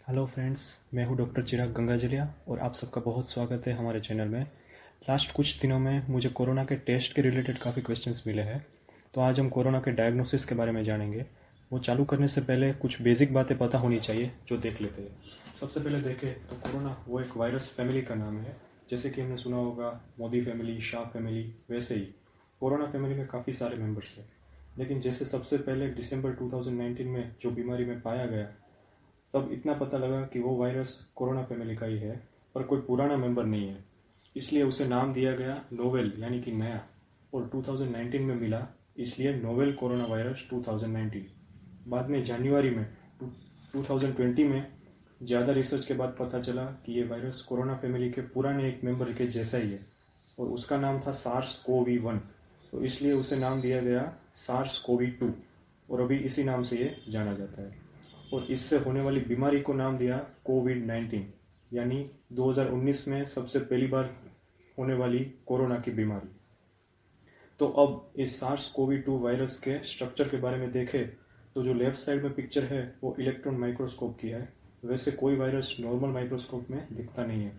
Hello friends, मैं हूं doctor चिराग गंगाजलिया और आप सबका बहुत स्वागत है हमारे चैनल में। लास्ट कुछ दिनों में मुझे कोरोना के टेस्ट के रिलेटेड काफ़ी क्वेश्चंस मिले हैं, तो आज हम कोरोना के डायग्नोसिस के बारे में जानेंगे। वो चालू करने से पहले कुछ बेसिक बातें पता होनी चाहिए जो देख लेते हैं। सबसे पहले देखें तो कोरोना वो एक वायरस फैमिली का नाम है। जैसे कि हमने सुना होगा मोदी फैमिली, शाह फैमिली, वैसे ही कोरोना फैमिली में काफ़ी सारे मेम्बर्स हैं। लेकिन जैसे सबसे पहले दिसंबर 2019 में जो बीमारी में पाया गया, तब इतना पता लगा कि वो वायरस कोरोना फैमिली का ही है, पर कोई पुराना मेंबर नहीं है। इसलिए उसे नाम दिया गया नोवेल यानी कि नया, और 2019 में मिला, इसलिए नोवेल कोरोना वायरस 2019। बाद में जनवरी में 2020 में ज़्यादा रिसर्च के बाद पता चला कि ये वायरस कोरोना फैमिली के पुराने एक मेंबर के जैसा ही है, और उसका नाम था सार्स कोवी 1, तो इसलिए उसे नाम दिया गया सार्स कोवी 2, और अभी इसी नाम से ये जाना जाता है। और इससे होने वाली बीमारी को नाम दिया कोविड-19, यानी 2019 में सबसे पहली बार होने वाली कोरोना की बीमारी। तो अब इस सार्स कोवी 2 वायरस के स्ट्रक्चर के बारे में देखें तो जो लेफ्ट साइड में पिक्चर है वो इलेक्ट्रॉन माइक्रोस्कोप की है। वैसे कोई वायरस नॉर्मल माइक्रोस्कोप में दिखता नहीं है।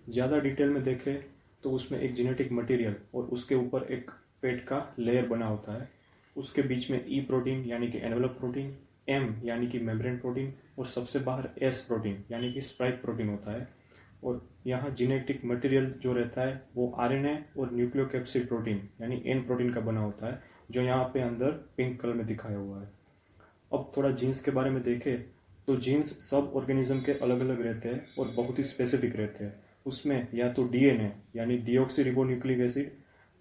ज़्यादा डिटेल में देखें तो उसमें एक जेनेटिक मटेरियल और उसके ऊपर एक पेट का लेयर बना होता है। उसके बीच में ई प्रोटीन यानी कि एनवेलप प्रोटीन, एम यानी कि मेम्ब्रेन प्रोटीन, और सबसे बाहर एस प्रोटीन यानी कि स्पाइक प्रोटीन होता है। और यहाँ जेनेटिक मटेरियल जो रहता है वो आरएनए और न्यूक्लियोकैप्सिड प्रोटीन यानी एन प्रोटीन का बना होता है, जो यहाँ पे अंदर पिंक कलर में दिखाया हुआ है। अब थोड़ा जीन्स के बारे में देखें तो जीन्स सब ऑर्गेनिज्म के अलग अलग रहते हैं और बहुत ही स्पेसिफिक रहते हैं। उसमें या तो डीएनए यानी डीऑक्सी रिबोन्यूक्लिक एसिड,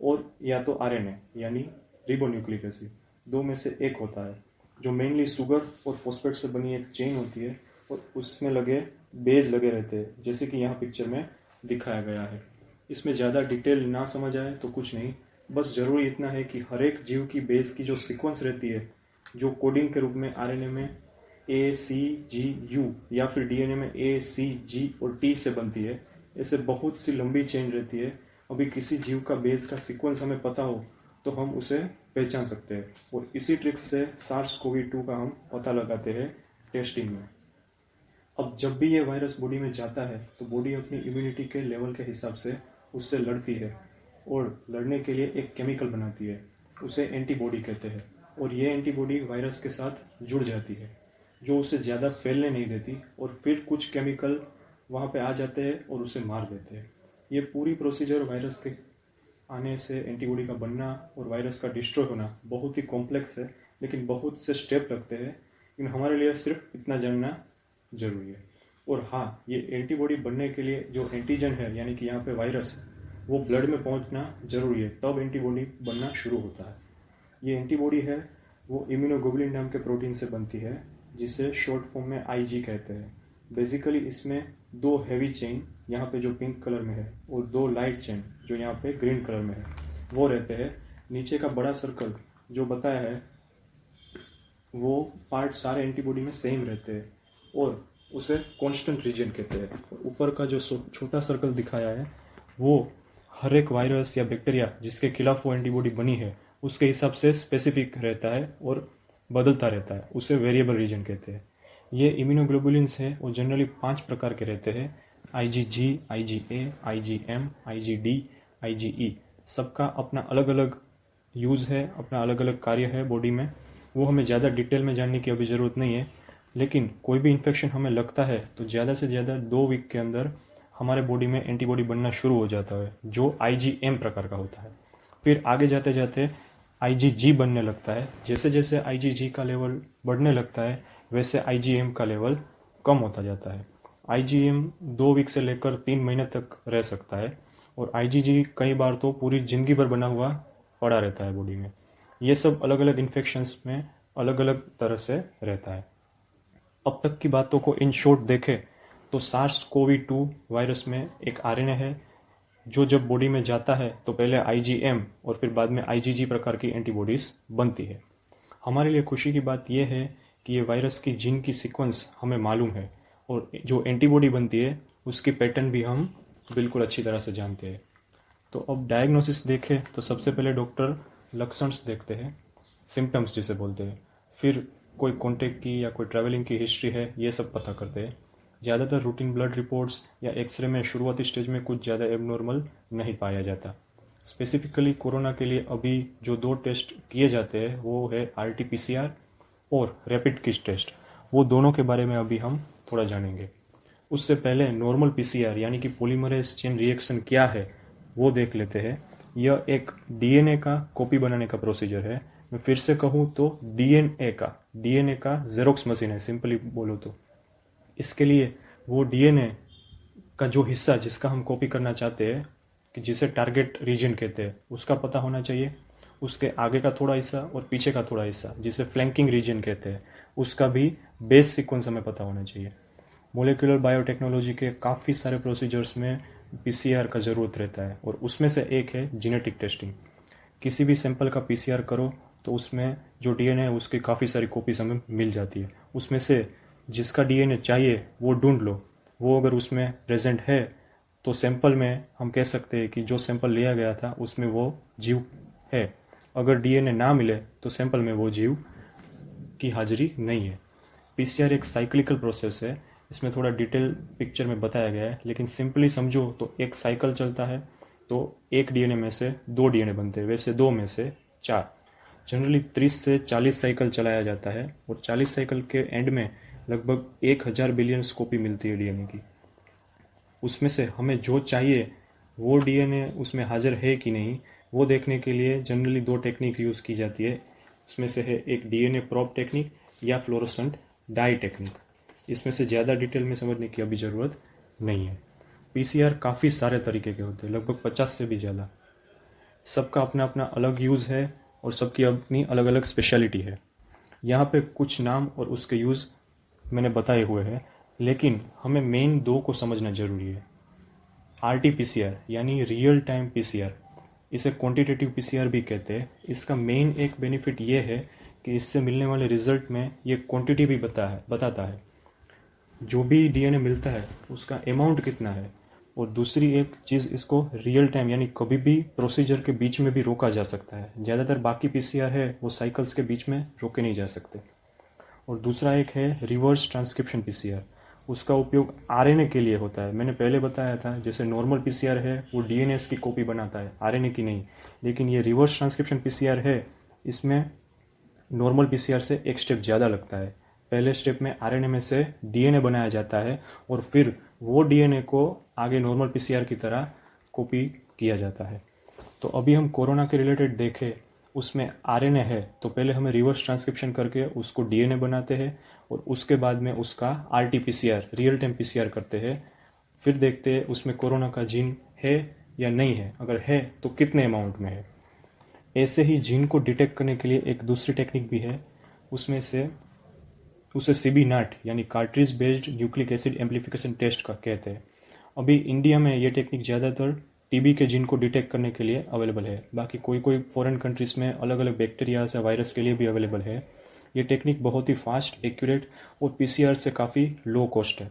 और या तो आरएनए यानी रिबोन्यूक्लिक एसिड, दो में से एक होता है, जो मेनली शुगर और फॉस्फेट से बनी एक चेन होती है, और उसमें लगे बेज लगे रहते हैं, जैसे कि यहाँ पिक्चर में दिखाया गया है। इसमें ज़्यादा डिटेल ना समझ आए तो कुछ नहीं, बस ज़रूरी इतना है कि हर एक जीव की बेस की जो सीक्वेंस रहती है, जो कोडिंग के रूप में आरएनए में ए सी जी यू या फिर डीएनए में ए सी जी और टी से बनती है, ऐसे बहुत सी लंबी चेन रहती है। अभी किसी जीव का बेस का सीक्वेंस हमें पता हो तो हम उसे पहचान सकते हैं, और इसी ट्रिक से सार्स कोवी 2 का हम पता लगाते हैं टेस्टिंग में। अब जब भी ये वायरस बॉडी में जाता है तो बॉडी अपनी इम्यूनिटी के लेवल के हिसाब से उससे लड़ती है, और लड़ने के लिए एक केमिकल बनाती है, उसे एंटीबॉडी कहते हैं। और ये एंटीबॉडी वायरस के साथ जुड़ जाती है, जो उसे ज़्यादा फैलने नहीं देती, और फिर कुछ केमिकल वहाँ पे आ जाते हैं और उसे मार देते हैं। ये पूरी प्रोसीजर वायरस के आने से एंटीबॉडी का बनना और वायरस का डिस्ट्रॉय होना बहुत ही कॉम्प्लेक्स है, लेकिन बहुत से स्टेप लगते हैं, लेकिन हमारे लिए सिर्फ इतना जानना जरूरी है। और हाँ, ये एंटीबॉडी बनने के लिए जो एंटीजन है यानी कि यहाँ पे वायरस, वो ब्लड में पहुँचना जरूरी है, तब एंटीबॉडी बनना शुरू होता है। ये एंटीबॉडी है वो इम्यूनोग्लोबुलिन नाम के प्रोटीन से बनती है, जिसे शॉर्ट फॉर्म में आईजी कहते हैं। बेसिकली इसमें दो हैवी चेन यहाँ पे जो पिंक कलर में है, और दो लाइट चेन जो यहाँ पे ग्रीन कलर में है, वो रहते हैं। नीचे का बड़ा सर्कल जो बताया है वो पार्ट सारे एंटीबॉडी में सेम रहते हैं, और उसे कांस्टेंट रीजन कहते हैं। ऊपर का जो छोटा सर्कल दिखाया है वो हर एक वायरस या बैक्टीरिया जिसके खिलाफ वो एंटीबॉडी बनी है उसके हिसाब से स्पेसिफिक रहता है और बदलता रहता है, उसे वेरिएबल रीजन कहते हैं। ये इम्यूनोग्लोबुलिन्स है और जनरली 5 प्रकार के रहते हैं: IgG, IgA, IgM, IgD, IgE। सबका अपना अलग अलग यूज़ है, अपना अलग अलग कार्य है बॉडी में। वो हमें ज़्यादा डिटेल में जानने की अभी ज़रूरत नहीं है, लेकिन कोई भी इन्फेक्शन हमें लगता है तो ज़्यादा से ज़्यादा 2 वीक के अंदर हमारे बॉडी में एंटीबॉडी बनना शुरू हो जाता है, जो IgM प्रकार का होता है। फिर आगे जाते जाते IgG बनने लगता है। जैसे जैसे IgG का लेवल बढ़ने लगता है वैसे IgM का लेवल कम होता जाता है। IgM 2 वीक से लेकर 3 महीने तक रह सकता है, और IgG कई बार तो पूरी ज़िंदगी भर बना हुआ पड़ा रहता है बॉडी में। ये सब अलग अलग इन्फेक्शंस में अलग अलग तरह से रहता है। अब तक की बातों को इन शॉर्ट देखें तो सार्स कोवी 2 वायरस में एक आरएनए है, जो जब बॉडी में जाता है तो पहले IgM और फिर बाद में IgG प्रकार की एंटीबॉडीज़ बनती है। हमारे लिए खुशी की बात यह है कि ये वायरस की जीन की सीक्वेंस हमें मालूम है, और जो एंटीबॉडी बनती है उसकी पैटर्न भी हम बिल्कुल अच्छी तरह से जानते हैं। तो अब डायग्नोसिस देखें तो सबसे पहले डॉक्टर लक्षण देखते हैं, सिम्टम्स जिसे बोलते हैं। फिर कोई कॉन्टेक्ट की या कोई ट्रैवलिंग की हिस्ट्री है, ये सब पता करते हैं। ज़्यादातर रूटीन ब्लड रिपोर्ट्स या एक्सरे में शुरुआती स्टेज में कुछ ज़्यादा एबनॉर्मल नहीं पाया जाता। स्पेसिफिकली कोरोना के लिए अभी जो 2 टेस्ट किए जाते हैं वो है RT-PCR और रैपिड किट टेस्ट। वो दोनों के बारे में अभी हम थोड़ा जानेंगे। उससे पहले नॉर्मल PCR यानी कि पॉलीमरेज चेन रिएक्शन क्या है वो देख लेते हैं। यह एक DNA का कॉपी बनाने का प्रोसीजर है। मैं फिर से कहूँ तो DNA का जेरोक्स मशीन है, सिंपली बोलो तो। इसके लिए वो DNA का जो हिस्सा जिसका हम कॉपी करना चाहते हैं, कि जिसे टारगेट रीजन कहते हैं, उसका पता होना चाहिए। उसके आगे का थोड़ा हिस्सा और पीछे का थोड़ा हिस्सा जिसे फ्लैंकिंग रीजन कहते हैं, उसका भी बेस सीक्वेंस हमें पता होना चाहिए। मोलिकुलर बायोटेक्नोलॉजी के काफ़ी सारे प्रोसीजर्स में PCR का ज़रूरत रहता है और उसमें से एक है जेनेटिक टेस्टिंग। किसी भी सैंपल का PCR करो तो उसमें जो DNA है उसकी काफ़ी सारी कॉपीज हमें मिल जाती है। उसमें से जिसका DNA चाहिए वो ढूंढ लो। वो अगर उसमें प्रेजेंट है तो सैंपल में हम कह सकते हैं कि जो सैंपल लिया गया था उसमें वो जीव है। अगर DNA ना मिले तो सैंपल में वो जीव की हाजिरी नहीं है। PCR एक साइक्लिकल प्रोसेस है। इसमें थोड़ा डिटेल पिक्चर में बताया गया है, लेकिन सिंपली समझो तो एक साइकिल चलता है तो एक DNA में से 2 DNA बनते हैं, वैसे 2 में से 4। जनरली 30 से 40 साइकिल चलाया जाता है और 40 साइकिल के एंड में लगभग 1000 बिलियन कॉपी मिलती है DNA की। उसमें से हमें जो चाहिए वो DNA उसमें हाजिर है कि नहीं वो देखने के लिए जनरली 2 टेक्निक यूज़ की जाती है। उसमें से है एक DNA प्रोब टेक्निक या फ्लोरोसेंट डाई टेक्निक। इसमें से ज़्यादा डिटेल में समझने की अभी ज़रूरत नहीं है। PCR काफ़ी सारे तरीके के होते हैं, लगभग 50 से भी ज़्यादा। सबका अपना अपना अलग यूज़ है और सबकी अपनी अलग अलग स्पेशलिटी है। यहाँ पे कुछ नाम और उसके यूज़ मैंने बताए हुए हैं, लेकिन हमें मेन 2 को समझना ज़रूरी है। RT-PCR यानी रियल टाइम PCR, इसे क्वांटिटेटिव PCR भी कहते हैं। इसका मेन एक बेनिफिट ये है कि इससे मिलने वाले रिजल्ट में ये क्वांटिटी भी बताता है, जो भी DNA मिलता है उसका अमाउंट कितना है। और दूसरी एक चीज़, इसको रियल टाइम यानी कभी भी प्रोसीजर के बीच में भी रोका जा सकता है। ज़्यादातर बाकी PCR है वो साइकिल्स के बीच में रोके नहीं जा सकते। और दूसरा एक है रिवर्स ट्रांसक्रिप्शन PCR। उसका उपयोग RNA के लिए होता है। मैंने पहले बताया था जैसे नॉर्मल PCR है वो DNA की कॉपी बनाता है, RNA की नहीं। लेकिन ये रिवर्स ट्रांसक्रिप्शन PCR है, इसमें नॉर्मल PCR से एक स्टेप ज़्यादा लगता है। पहले स्टेप में RNA में से DNA बनाया जाता है और फिर वो DNA को आगे नॉर्मल PCR की तरह कॉपी किया जाता है। तो अभी हम कोरोना के रिलेटेड देखें, उसमें RNA है तो पहले हमें रिवर्स ट्रांसक्रिप्शन करके उसको DNA बनाते हैं और उसके बाद में उसका RT-PCR रियल टाइम PCR करते हैं। फिर देखते हैं उसमें कोरोना का जीन है या नहीं है, अगर है तो कितने अमाउंट में है। ऐसे ही जीन को डिटेक्ट करने के लिए एक दूसरी टेक्निक भी है, उसमें से उसे CB NAT यानी cartridge based nucleic acid amplification test का कहते हैं। अभी इंडिया में ये टेक्निक ज़्यादातर TB के जीन को डिटेक्ट करने के लिए अवेलेबल है। बाकी कोई कोई फॉरेन कंट्रीज़ में अलग अलग बैक्टीरिया या वायरस के लिए भी अवेलेबल है। ये टेक्निक बहुत ही फास्ट, एक्यूरेट और PCR से काफ़ी लो कॉस्ट है।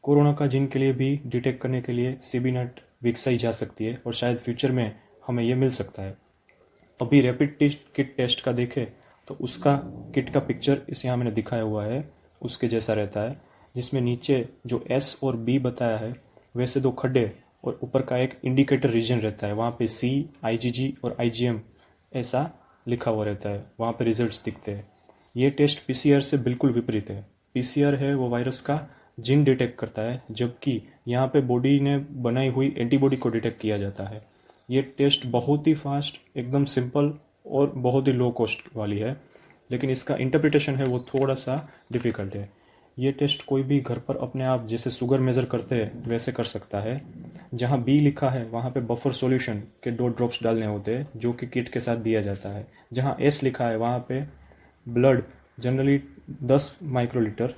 कोरोना का जीन के लिए भी डिटेक्ट करने के लिए CB NAT विकसाई जा सकती है और शायद फ्यूचर में हमें ये मिल सकता है। अभी रैपिड किट टेस्ट का देखें तो उसका किट का पिक्चर इस यहाँ मैंने दिखाया हुआ है, उसके जैसा रहता है, जिसमें नीचे जो S और B बताया है वैसे 2 खड्डे और ऊपर का एक इंडिकेटर रीजन रहता है। वहाँ पे C, IgG और IgM ऐसा लिखा हुआ रहता है, वहाँ पे रिजल्ट्स दिखते हैं। ये टेस्ट PCR से बिल्कुल विपरीत है। PCR है वो वायरस का जीन डिटेक्ट करता है, जबकि यहाँ पे बॉडी ने बनाई हुई एंटीबॉडी को डिटेक्ट किया जाता है। ये टेस्ट बहुत ही फास्ट, एकदम सिंपल और बहुत ही लो कॉस्ट वाली है, लेकिन इसका इंटरप्रिटेशन है वो थोड़ा सा डिफ़िकल्ट है। ये टेस्ट कोई भी घर पर अपने आप जैसे शुगर मेज़र करते हैं वैसे कर सकता है। जहाँ B लिखा है वहाँ पे बफर सॉल्यूशन के 2 ड्रॉप्स डालने होते हैं जो कि किट के साथ दिया जाता है। जहाँ S लिखा है वहाँ पे ब्लड जनरली 10 माइक्रोलीटर,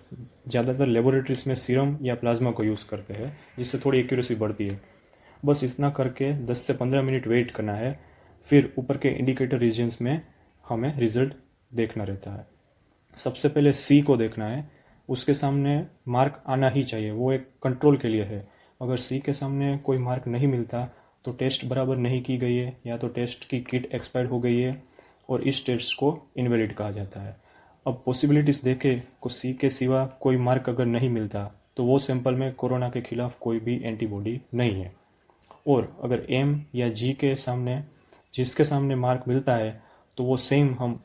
ज़्यादातर लेबोरेटरीज में सीरम या प्लाज्मा को यूज़ करते हैं जिससे थोड़ी एक्यूरेसी बढ़ती है। बस इतना करके 10 से 15 मिनट वेट करना है, फिर ऊपर के इंडिकेटर रीजन्स में हमें रिजल्ट देखना रहता है। सबसे पहले C को देखना है, उसके सामने मार्क आना ही चाहिए, वो एक कंट्रोल के लिए है। अगर C के सामने कोई मार्क नहीं मिलता तो टेस्ट बराबर नहीं की गई है या तो टेस्ट की किट एक्सपायर हो गई है और इस टेस्ट को इनवैलिड कहा जाता है। अब पॉसिबिलिटीज़ देखें तो C के सिवा कोई मार्क अगर नहीं मिलता तो वो सैंपल में कोरोना के खिलाफ कोई भी एंटीबॉडी नहीं है। और अगर एम या जी के सामने जिसके सामने मार्क मिलता है तो वो सेम हम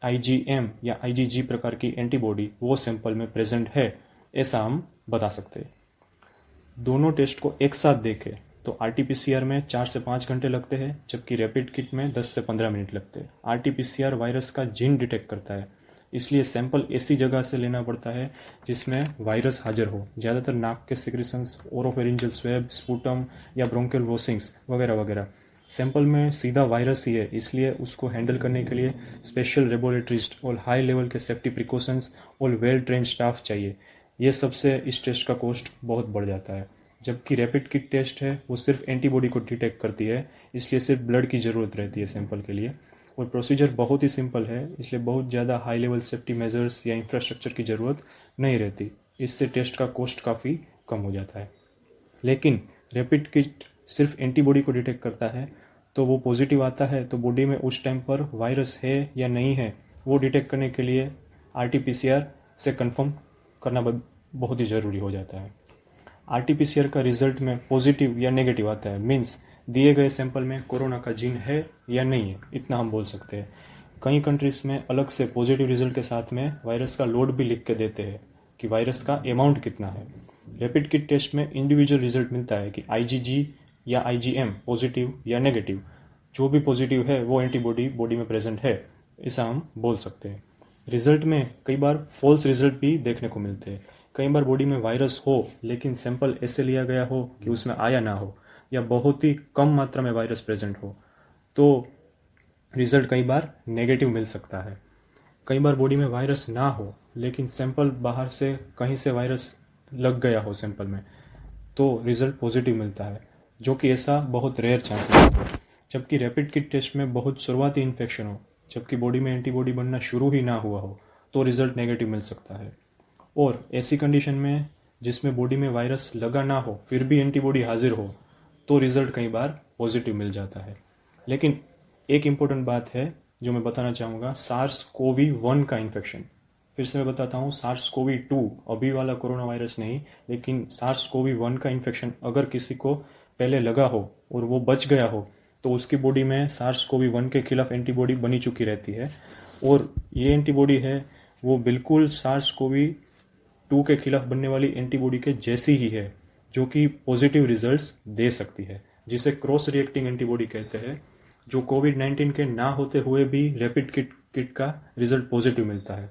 IgM या IgG प्रकार की एंटीबॉडी वो सैंपल में प्रेजेंट है ऐसा हम बता सकते हैं। दोनों टेस्ट को एक साथ देखें तो RT-PCR में 4 से 5 घंटे लगते हैं, जबकि रैपिड किट में 10 से 15 मिनट लगते हैं। RT-PCR वायरस का जीन डिटेक्ट करता है, इसलिए सैंपल ऐसी जगह से लेना पड़ता है जिसमें वायरस हाजिर हो, ज़्यादातर नाक के सिक्रेशंस, ओरोफेरिंजियल स्वैब, स्पूटम या ब्रोंकियल वॉसिंग्स वगैरह वगैरह। सैंपल में सीधा वायरस ही है, इसलिए उसको हैंडल करने के लिए स्पेशल लेबोरेटरीज और हाई लेवल के सेफ्टी प्रिकॉशंस और वेल ट्रेन स्टाफ चाहिए। ये सबसे इस टेस्ट का कॉस्ट बहुत बढ़ जाता है। जबकि रैपिड किट टेस्ट है वो सिर्फ एंटीबॉडी को डिटेक्ट करती है, इसलिए सिर्फ ब्लड की ज़रूरत रहती है सैंपल के लिए। और प्रोसीजर बहुत ही सिंपल है, इसलिए बहुत ज़्यादा हाई लेवल सेफ्टी मेजर्स या इंफ्रास्ट्रक्चर की ज़रूरत नहीं रहती। इससे टेस्ट का कॉस्ट काफ़ी कम हो जाता है। लेकिन रैपिड किट सिर्फ एंटीबॉडी को डिटेक्ट करता है, तो वो पॉजिटिव आता है तो बॉडी में उस टाइम पर वायरस है या नहीं है वो डिटेक्ट करने के लिए RT-PCR से कंफर्म करना बहुत ही ज़रूरी हो जाता है। RT-PCR का रिजल्ट में पॉजिटिव या नेगेटिव आता है, मीन्स दिए गए सैंपल में कोरोना का जीन है या नहीं है, इतना हम बोल सकते हैं। कई कंट्रीज में अलग से पॉजिटिव रिजल्ट के साथ में वायरस का लोड भी लिख के देते हैं कि वायरस का अमाउंट कितना है। रैपिड किट टेस्ट में इंडिविजुअल रिजल्ट मिलता है कि IgG या IgM पॉजिटिव या नेगेटिव, जो भी पॉजिटिव है वो एंटीबॉडी बॉडी में प्रेजेंट है, ऐसा हम बोल सकते हैं। रिजल्ट में कई बार फॉल्स रिजल्ट भी देखने को मिलते हैं। कई बार बॉडी में वायरस हो लेकिन सैंपल ऐसे लिया गया हो कि उसमें आया ना हो, या बहुत ही कम मात्रा में वायरस प्रेजेंट हो, तो रिजल्ट कई बार नेगेटिव मिल सकता है। कई बार बॉडी में वायरस ना हो लेकिन सैंपल बाहर से कहीं से वायरस लग गया हो सैंपल में, तो रिजल्ट पॉजिटिव मिलता है, जो कि ऐसा बहुत रेयर चांसेस है। जबकि रैपिड किट टेस्ट में बहुत शुरुआती इन्फेक्शन हो, जबकि बॉडी में एंटीबॉडी बनना शुरू ही ना हुआ हो, तो रिजल्ट नेगेटिव मिल सकता है। और ऐसी कंडीशन में जिसमें बॉडी में वायरस लगा ना हो फिर भी एंटीबॉडी हाजिर हो, तो रिजल्ट कई बार पॉजिटिव मिल जाता है। लेकिन एक इम्पोर्टेंट बात है जो मैं बताना चाहूँगा, SARS-CoV-1 का इन्फेक्शन। फिर से मैं बताता हूँ, SARS-CoV-2 अभी वाला कोरोना वायरस नहीं, लेकिन SARS-CoV-1 का इन्फेक्शन अगर किसी को पहले लगा हो और वो बच गया हो, तो उसकी बॉडी में SARS-CoV-1 के खिलाफ एंटीबॉडी बनी चुकी रहती है। और ये एंटीबॉडी है वो बिल्कुल SARS-CoV-2 के खिलाफ बनने वाली एंटीबॉडी के जैसी ही है, जो कि पॉजिटिव रिजल्ट्स दे सकती है, जिसे क्रॉस रिएक्टिंग एंटीबॉडी कहते हैं, जो कोविड-19 के ना होते हुए भी रैपिड किट का रिजल्ट पॉजिटिव मिलता है।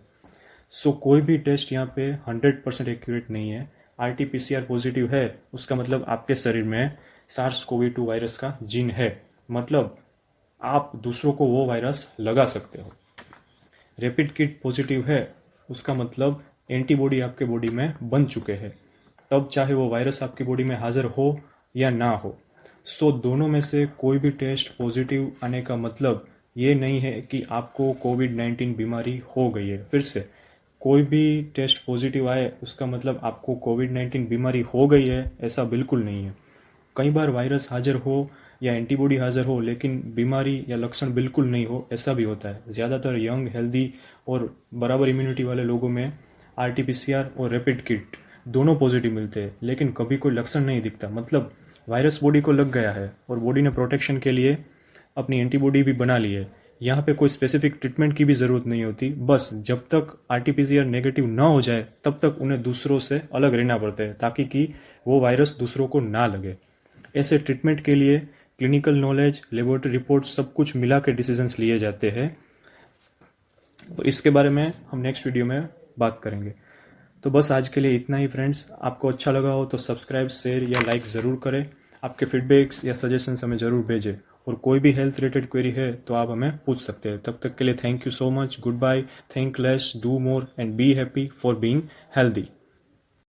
सो कोई भी टेस्ट यहाँ पे 100% एक्यूरेट नहीं है। RT-PCR पॉजिटिव है उसका मतलब आपके शरीर में SARS-CoV-2 वायरस का जीन है, मतलब आप दूसरों को वो वायरस लगा सकते हो। रैपिड किट पॉजिटिव है उसका मतलब एंटीबॉडी आपके बॉडी में बन चुके हैं, तब चाहे वो वायरस आपकी बॉडी में हाजिर हो या ना हो। सो दोनों में से कोई भी टेस्ट पॉजिटिव आने का मतलब ये नहीं है कि आपको कोविड-19 बीमारी हो गई है। फिर से, कोई भी टेस्ट पॉजिटिव आए उसका मतलब आपको कोविड-19 बीमारी हो गई है, ऐसा बिल्कुल नहीं है। कई बार वायरस हाजिर हो या एंटीबॉडी हाजिर हो लेकिन बीमारी या लक्षण बिल्कुल नहीं हो, ऐसा भी होता है। ज़्यादातर यंग, हेल्दी और बराबर इम्यूनिटी वाले लोगों में RT-PCR और रैपिड किट दोनों पॉजिटिव मिलते हैं, लेकिन कभी कोई लक्षण नहीं दिखता, मतलब वायरस बॉडी को लग गया है और बॉडी ने प्रोटेक्शन के लिए अपनी एंटीबॉडी भी बना ली है। यहाँ पे कोई स्पेसिफिक ट्रीटमेंट की भी ज़रूरत नहीं होती, बस जब तक RT-PCR नेगेटिव ना हो जाए तब तक उन्हें दूसरों से अलग रहना पड़ता है, ताकि कि वो वायरस दूसरों को ना लगे। ऐसे ट्रीटमेंट के लिए क्लिनिकल नॉलेज, लेबोरेटरी रिपोर्ट सब कुछ मिला के डिसीजंस लिए जाते हैं। तो इसके बारे में हम नेक्स्ट वीडियो में बात करेंगे। तो बस आज के लिए इतना ही फ्रेंड्स। आपको अच्छा लगा हो तो सब्सक्राइब, शेयर या लाइक ज़रूर करें। आपके फीडबैक्स या सजेशंस हमें ज़रूर भेजें, और कोई भी हेल्थ रिलेटेड क्वेरी है तो आप हमें पूछ सकते हैं। तब तक के लिए thank you so much, good bye, think less, do more and be happy for being healthy.